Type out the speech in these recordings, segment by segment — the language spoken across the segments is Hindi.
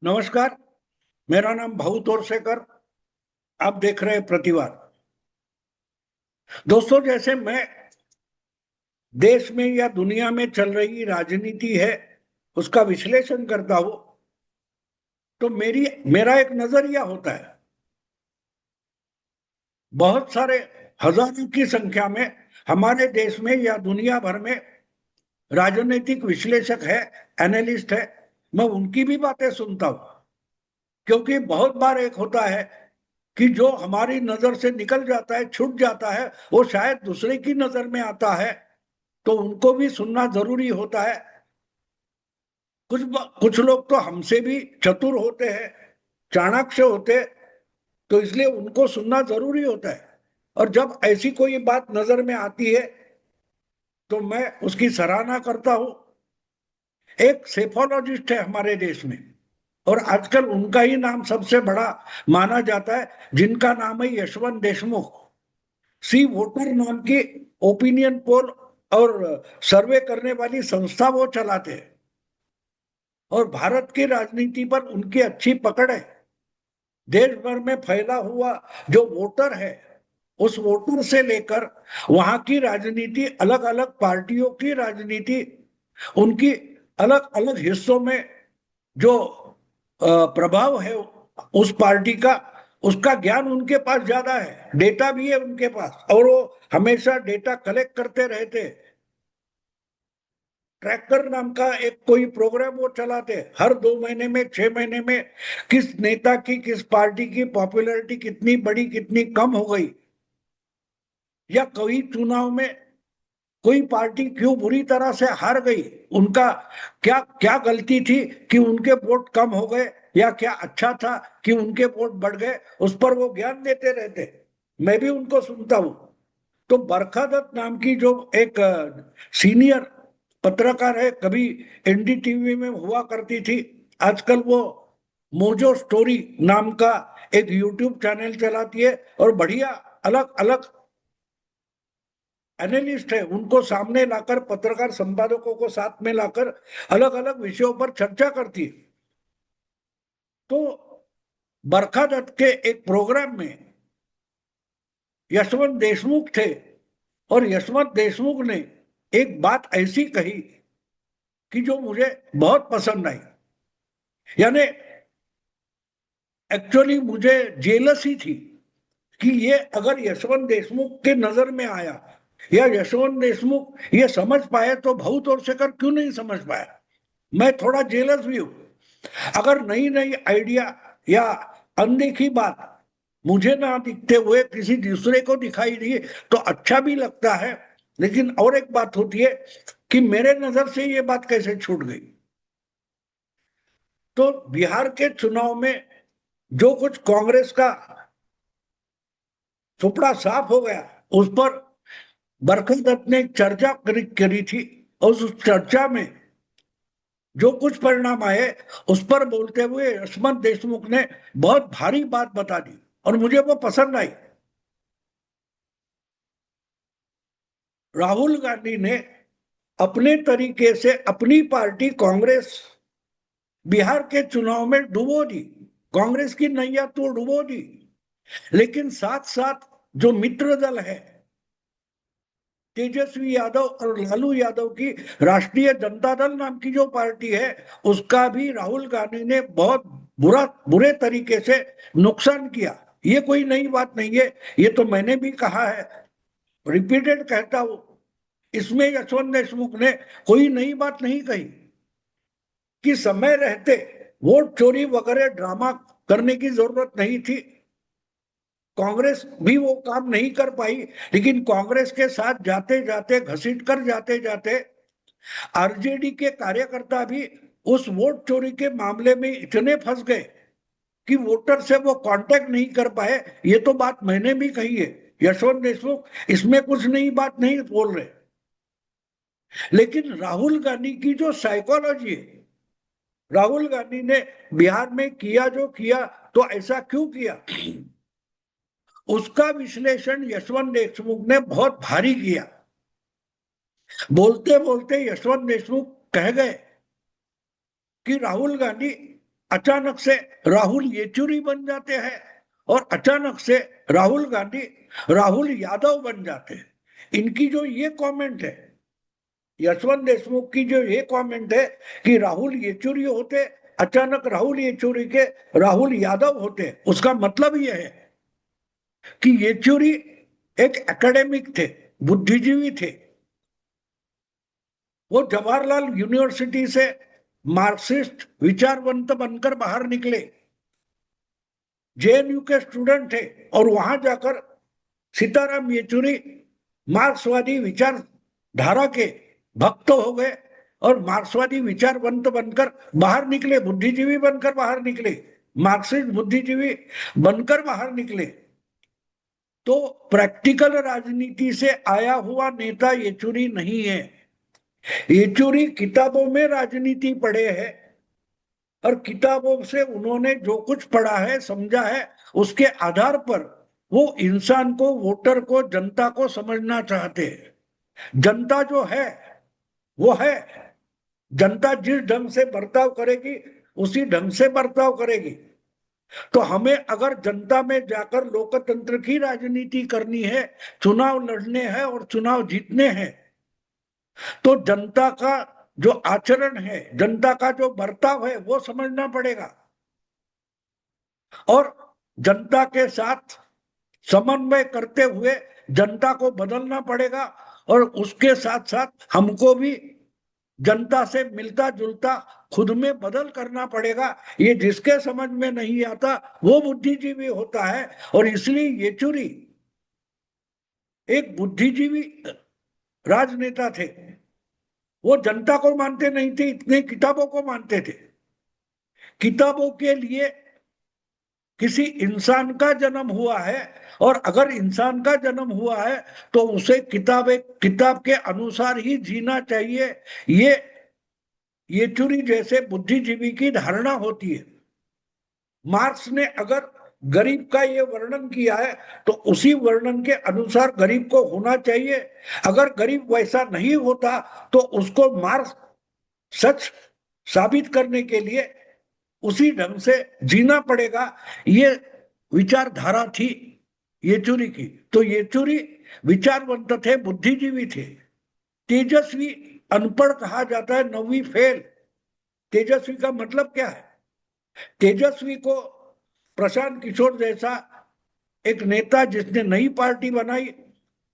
नमस्कार। मेरा नाम भाऊ तोरसेकर। आप देख रहे हैं प्रतिवाद। दोस्तों, जैसे मैं देश में या दुनिया में चल रही राजनीति है उसका विश्लेषण करता हूं, तो मेरा एक नजरिया होता है। बहुत सारे हजारों की संख्या में हमारे देश में या दुनिया भर में राजनीतिक विश्लेषक है, एनालिस्ट है। मैं उनकी भी बातें सुनता हूं, क्योंकि बहुत बार एक होता है कि जो हमारी नजर से निकल जाता है, छूट जाता है, वो शायद दूसरे की नजर में आता है, तो उनको भी सुनना जरूरी होता है। कुछ लोग तो हमसे भी चतुर होते हैं, चाणक्य होते हैं, तो इसलिए उनको सुनना जरूरी होता है। और जब ऐसी कोई बात नजर में आती है तो मैं उसकी सराहना करता हूं। एक सेफोलॉजिस्ट है हमारे देश में, और आजकल उनका ही नाम सबसे बड़ा माना जाता है, जिनका नाम है यशवंत देशमुख। सी वोटर नाम की ओपिनियन पोल और सर्वे करने वाली संस्था वो चलाते हैं, और भारत की राजनीति पर उनकी अच्छी पकड़ है। देश भर में फैला हुआ जो वोटर है, उस वोटर से लेकर वहां की राजनीति, अलग अलग पार्टियों की राजनीति, उनकी अलग अलग हिस्सों में जो प्रभाव है उस पार्टी का, उसका ज्ञान उनके पास ज्यादा है, डेटा भी है उनके पास, और वो हमेशा डेटा कलेक्ट करते रहते। ट्रैकर नाम का एक कोई प्रोग्राम वो चलाते, हर 2 महीने में, 6 महीने में, किस नेता की, किस पार्टी की पॉपुलैरिटी कितनी बढ़ी, कितनी कम हो गई, या कोई चुनाव में कोई पार्टी क्यों बुरी तरह से हार गई, उनका क्या क्या गलती थी कि उनके वोट कम हो गए, या क्या अच्छा था कि उनके वोट बढ़ गए, उस पर वो ज्ञान देते रहते। मैं भी उनको सुनता हूं। तो बरखा दत्त नाम की जो एक सीनियर पत्रकार है, कभी एनडीटीवी में हुआ करती थी, आजकल वो मोजो स्टोरी नाम का एक यूट्यूब चैनल चलाती है, और बढ़िया अलग अलग एनालिस्ट है, उनको सामने लाकर, पत्रकार संपादकों को साथ में लाकर अलग अलग विषयों पर चर्चा करती है। तो बरखा दत्त के एक प्रोग्राम में यशवंत देशमुख थे, और यशवंत देशमुख ने एक बात ऐसी कही कि जो मुझे बहुत पसंद आई। यानी एक्चुअली मुझे जेलसी थी कि ये अगर यशवंत देशमुख के नजर में आया, या यशवंत देशमुख ये समझ पाए, तो भाऊ तोरसेकर क्यों नहीं समझ पाया। मैं थोड़ा जेलस भी हूं। अगर नई नई आइडिया या अनदेखी बात मुझे ना दिखते हुए किसी दूसरे को दिखाई दी तो अच्छा भी लगता है। लेकिन और एक बात होती है कि मेरे नजर से ये बात कैसे छूट गई। तो बिहार के चुनाव में जो कुछ कांग्रेस का सुपड़ा साफ हो गया, उस पर बरखा दत्त ने एक चर्चा करी थी, और उस चर्चा में जो कुछ परिणाम आए, उस पर बोलते हुए यशवंत देशमुख ने बहुत भारी बात बता दी, और मुझे वो पसंद आई। राहुल गांधी ने अपने तरीके से अपनी पार्टी कांग्रेस बिहार के चुनाव में डुबो दी, कांग्रेस की नैया तो डुबो दी। लेकिन साथ साथ जो मित्र दल है, तेजस्वी यादव और लालू यादव की राष्ट्रीय जनता दल नाम की जो पार्टी है, उसका भी राहुल गांधी ने बहुत बुरे तरीके से नुकसान किया। ये कोई नई बात नहीं है, ये तो मैंने भी कहा है, रिपीटेड कहता हूं। इसमें यशवंत देशमुख ने कोई नई बात नहीं कही कि समय रहते वोट चोरी वगैरह ड्रामा करने की जरूरत नहीं थी। कांग्रेस भी वो काम नहीं कर पाई, लेकिन कांग्रेस के साथ जाते जाते, घसीट कर जाते जाते, आरजेडी के कार्यकर्ता भी उस वोट चोरी के मामले में इतने फंस गए कि वोटर से वो कांटेक्ट नहीं कर पाए। ये तो बात मैंने भी कही है, यशवंत देशमुख इसमें कुछ नई बात नहीं बोल रहे। लेकिन राहुल गांधी की जो साइकोलॉजी है, राहुल गांधी ने बिहार में किया जो किया, तो ऐसा क्यों किया, उसका विश्लेषण यशवंत देशमुख ने बहुत भारी किया। बोलते बोलते यशवंत देशमुख कह गए कि राहुल गांधी अचानक से राहुल येचुरी बन जाते हैं और अचानक से राहुल गांधी राहुल यादव बन जाते हैं। इनकी जो ये कमेंट है, यशवंत देशमुख की जो ये कमेंट है कि राहुल येचुरी होते, अचानक राहुल येचुरी के राहुल यादव होते, उसका मतलब ये है कि येचुरी एक एकेडमिक थे, बुद्धिजीवी थे। वो जवाहरलाल यूनिवर्सिटी से मार्क्सिस्ट विचारवंत बनकर बाहर निकले, जेएनयू के स्टूडेंट थे, और वहां जाकर सीताराम येचुरी मार्क्सवादी विचारधारा के भक्त हो गए और मार्क्सवादी विचारवंत बनकर बाहर निकले, बुद्धिजीवी बनकर बाहर निकले, मार्क्सिस्ट बुद्धिजीवी बनकर बाहर निकले। तो प्रैक्टिकल राजनीति से आया हुआ नेता येचुरी नहीं है। येचुरी किताबों में राजनीति पढ़े हैं और किताबों से उन्होंने जो कुछ पढ़ा है, समझा है, उसके आधार पर वो इंसान को, वोटर को, जनता को समझना चाहते हैं। जनता जो है वो है, जनता जिस ढंग से बर्ताव करेगी उसी ढंग से बर्ताव करेगी। तो हमें अगर जनता में जाकर लोकतंत्र की राजनीति करनी है, चुनाव लड़ने हैं और चुनाव जीतने हैं, तो जनता का जो आचरण है, जनता का जो बर्ताव है, वो समझना पड़ेगा और जनता के साथ समन्वय करते हुए जनता को बदलना पड़ेगा। और उसके साथ साथ हमको भी जनता से मिलता जुलता खुद में बदल करना पड़ेगा। ये जिसके समझ में नहीं आता वो बुद्धिजीवी होता है। और इसलिए येचुरी एक बुद्धिजीवी राजनेता थे। वो जनता को मानते नहीं थे, इतने किताबों को मानते थे। किताबों के लिए किसी इंसान का जन्म हुआ है और अगर इंसान का जन्म हुआ है तो उसे किताब के अनुसार ही जीना चाहिए। ये येचुरी जैसे बुद्धिजीवी की धारणा होती है। मार्क्स ने अगर गरीब का ये वर्णन किया है तो उसी वर्णन के अनुसार गरीब को होना चाहिए। अगर गरीब वैसा नहीं होता तो उसको मार्क्स सच साबित करने के लिए उसी ढंग से जीना पड़ेगा। ये विचारधारा थी येचुरी की। तो येचुरी विचारवंत थे, बुद्धिजीवी थे। तेजस्वी अनपढ़ कहा जाता है, 9वीं फेल। तेजस्वी का मतलब क्या है? तेजस्वी को प्रशांत किशोर जैसा एक नेता जिसने नई पार्टी बनाई,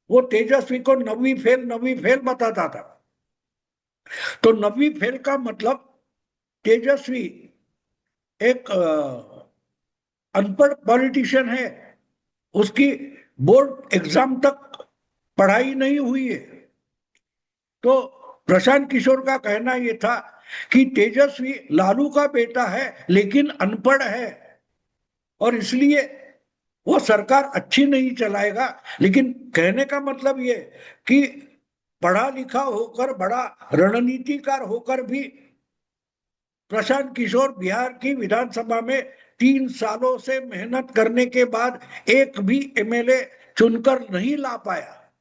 वो तेजस्वी को 9वीं फेल बताता था। तो 9वीं फेल का मतलब तेजस्वी एक अनपढ़ पॉलिटिशियन है, उसकी बोर्ड एग्जाम तक पढ़ाई नहीं हुई है। तो प्रशांत किशोर का कहना यह था कि तेजस्वी लालू का बेटा है लेकिन अनपढ़ है और इसलिए वो सरकार अच्छी नहीं चलाएगा। लेकिन कहने का मतलब ये कि पढ़ा लिखा होकर, बड़ा रणनीतिकार होकर भी प्रशांत किशोर बिहार की विधानसभा में 3 सालों से मेहनत करने के बाद एक भी एमएलए चुनकर नहीं ला पाया।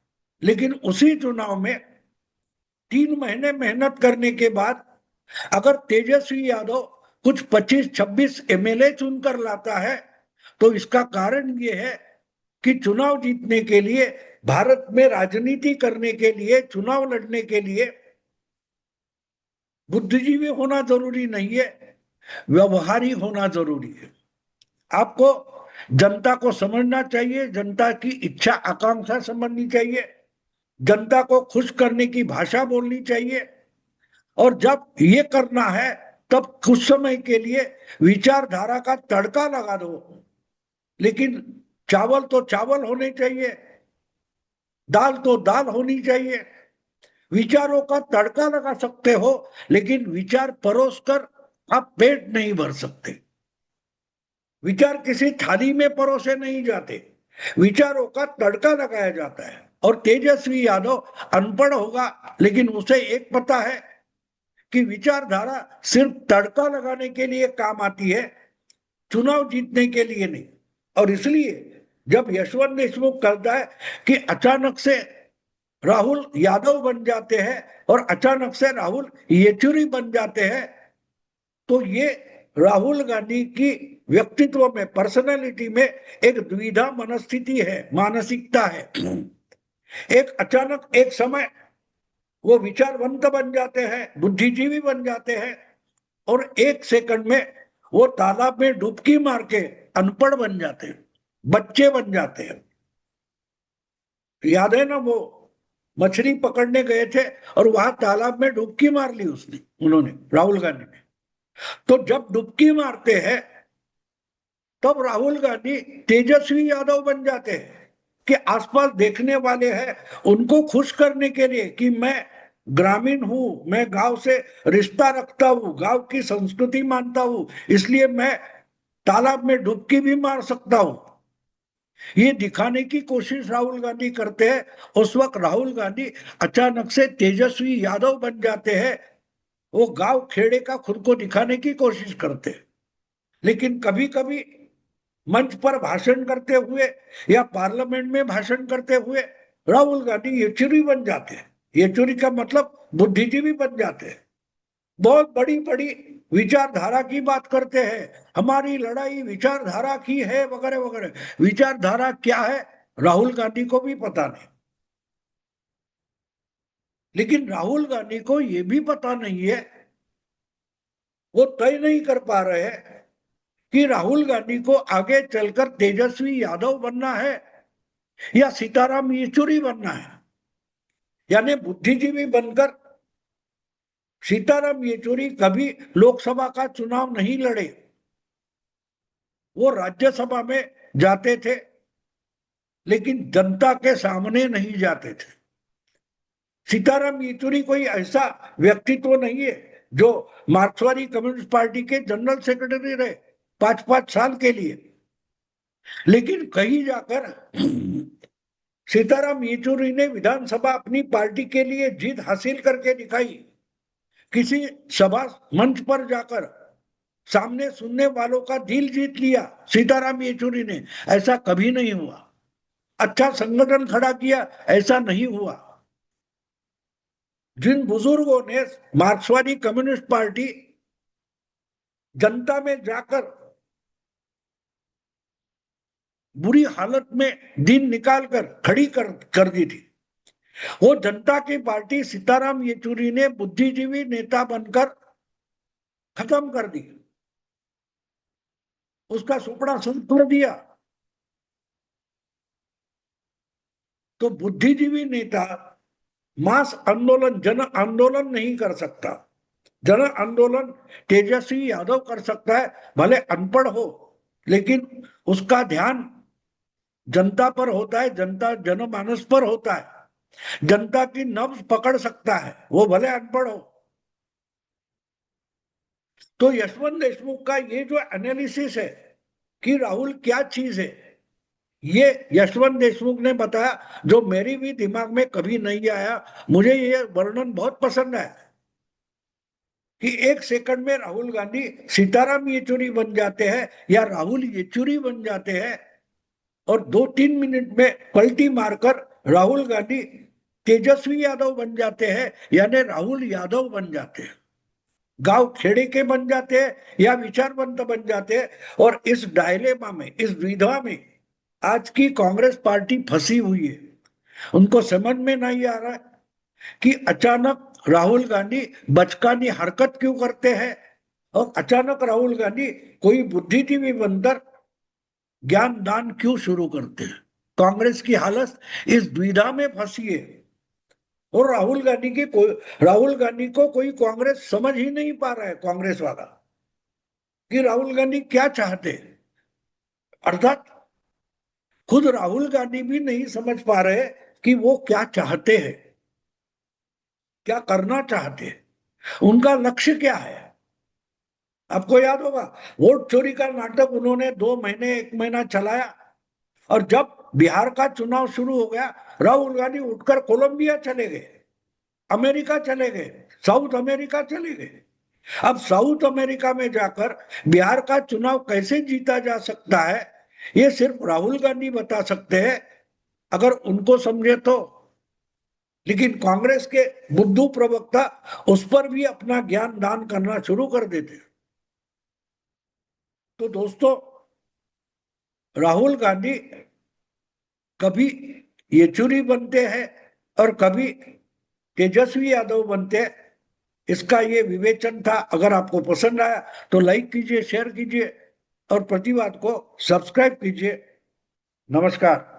लेकिन उसी चुनाव में 3 महीने मेहनत करने के बाद अगर तेजस्वी यादव कुछ 25-26 एमएलए चुनकर लाता है तो इसका कारण ये है कि चुनाव जीतने के लिए, भारत में राजनीति करने के लिए, चुनाव लड़ने के लिए बुद्धिजीवी होना जरूरी नहीं है, व्यवहारी होना जरूरी है। आपको जनता को समझना चाहिए, जनता की इच्छा आकांक्षा समझनी चाहिए, जनता को खुश करने की भाषा बोलनी चाहिए। और जब ये करना है तब कुछ समय के लिए विचारधारा का तड़का लगा दो। लेकिन चावल तो चावल होने चाहिए, दाल तो दाल होनी चाहिए। विचारों का तड़का लगा सकते हो लेकिन विचार परोस कर आप पेट नहीं भर सकते। विचार किसी थाली में परोसे नहीं जाते, विचारों का तड़का लगाया जाता है। और तेजस्वी यादव अनपढ़ होगा लेकिन उसे एक पता है कि विचारधारा सिर्फ तड़का लगाने के लिए काम आती है, चुनाव जीतने के लिए नहीं। और इसलिए जब यशवंत देशमुख कहता है कि अचानक से राहुल यादव बन जाते हैं और अचानक से राहुल येचुरी बन जाते हैं, तो ये राहुल गांधी की व्यक्तित्व में, पर्सनालिटी में एक द्विधा मनस्थिति है, मानसिकता है। एक अचानक एक समय वो विचारवंत बन जाते हैं, बुद्धिजीवी बन जाते हैं, और एक सेकंड में वो तालाब में डुबकी मार के अनपढ़ बन जाते हैं, बच्चे बन जाते हैं। याद है ना, वो मछली पकड़ने गए थे और वहां तालाब में डुबकी मार ली उन्होंने, राहुल गांधी ने। तो जब डुबकी मारते हैं तब राहुल गांधी तेजस्वी यादव बन जाते हैं, कि आसपास देखने वाले हैं उनको खुश करने के लिए कि मैं ग्रामीण हूं, मैं गांव से रिश्ता रखता हूं, गांव की संस्कृति मानता हूं, इसलिए मैं तालाब में डुबकी भी मार सकता हूं। ये दिखाने की कोशिश राहुल गांधी करते हैं। उस वक्त राहुल गांधी अचानक से तेजस्वी यादव बन जाते हैं। वो गांव खेड़े का खुद को दिखाने की कोशिश करते हैं। लेकिन कभी कभी मंच पर भाषण करते हुए या पार्लियामेंट में भाषण करते हुए राहुल गांधी येचुरी बन जाते हैं। येचुरी का मतलब बुद्धिजीवी बन जाते हैं। बहुत बड़ी बड़ी विचारधारा की बात करते हैं, हमारी लड़ाई विचारधारा की है वगैरह वगैरह। विचारधारा क्या है राहुल गांधी को भी पता नहीं। लेकिन राहुल गांधी को यह भी पता नहीं है, वो तय नहीं कर पा रहे हैं कि राहुल गांधी को आगे चलकर तेजस्वी यादव बनना है या सीताराम येचुरी बनना है। यानी बुद्धिजीवी बनकर सीताराम येचुरी कभी लोकसभा का चुनाव नहीं लड़े, वो राज्यसभा में जाते थे लेकिन जनता के सामने नहीं जाते थे। सीताराम येचुरी कोई ऐसा व्यक्तित्व नहीं है जो मार्क्सवादी कम्युनिस्ट पार्टी के जनरल सेक्रेटरी रहे 5-5 साल के लिए, लेकिन कहीं जाकर सीताराम येचुरी ने विधानसभा अपनी पार्टी के लिए जीत हासिल करके दिखाई। किसी सभा मंच पर जाकर सामने सुनने वालों का दिल जीत लिया सीताराम येचुरी ने, ऐसा कभी नहीं हुआ। अच्छा संगठन खड़ा किया, ऐसा नहीं हुआ। जिन बुजुर्गों ने मार्क्सवादी कम्युनिस्ट पार्टी जनता में जाकर बुरी हालत में दिन निकालकर खड़ी कर दी थी, वो जनता की पार्टी सीताराम येचुरी ने बुद्धिजीवी नेता बनकर खत्म कर दी, उसका सुपड़ा सुन कर दिया। तो बुद्धिजीवी नेता मास आंदोलन, जन आंदोलन नहीं कर सकता। जन आंदोलन तेजस्वी यादव कर सकता है, भले अनपढ़ हो, लेकिन उसका ध्यान जनता पर होता है, जनता जनमानस पर होता है, जनता की नब्ज पकड़ सकता है, वो भले अनपढ़ हो। तो यशवंत देशमुख का ये जो एनालिसिस है कि राहुल क्या चीज है, ये यशवंत देशमुख ने बताया, जो मेरी भी दिमाग में कभी नहीं आया। मुझे ये वर्णन बहुत पसंद है कि एक सेकंड में राहुल गांधी सीताराम येचुरी बन जाते हैं या राहुल येचुरी बन जाते हैं, और 2-3 मिनट में पलटी मारकर राहुल गांधी तेजस्वी यादव बन जाते हैं, यानी राहुल यादव बन जाते हैं, गांव खेड़े के बन जाते हैं या विचारवंत बन जाते हैं। और इस डायलेमा में, इस द्विधा में आज की कांग्रेस पार्टी फंसी हुई है। उनको समझ में नहीं आ रहा है कि अचानक राहुल गांधी बचकानी हरकत क्यों करते हैं, और अचानक राहुल गांधी कोई बुद्धिजीवी बनकर ज्ञान दान क्यों शुरू करते हैं। कांग्रेस की हालत इस द्विधा में फंसी है, और राहुल गांधी को कोई कांग्रेस समझ ही नहीं पा रहा है, कांग्रेस वाला, कि राहुल गांधी क्या चाहते हैं। अर्थात खुद राहुल गांधी भी नहीं समझ पा रहे कि वो क्या चाहते हैं, क्या करना चाहते हैं, उनका लक्ष्य क्या है। आपको याद होगा वोट चोरी का नाटक उन्होंने 2 महीने 1 महीना चलाया, और जब बिहार का चुनाव शुरू हो गया राहुल गांधी उठकर कोलंबिया चले गए, अमेरिका चले गए, साउथ अमेरिका चले गए। अब साउथ अमेरिका में जाकर बिहार का चुनाव कैसे जीता जा सकता है, ये सिर्फ राहुल गांधी बता सकते हैं, अगर उनको समझे तो। लेकिन कांग्रेस के बुद्धू प्रवक्ता उस पर भी अपना ज्ञान दान करना शुरू कर देते। तो दोस्तों, राहुल गांधी कभी येचुरी बनते हैं और कभी तेजस्वी यादव बनते हैं। इसका ये विवेचन था। अगर आपको पसंद आया तो लाइक कीजिए, शेयर कीजिए और प्रतिवाद को सब्सक्राइब कीजिए। नमस्कार।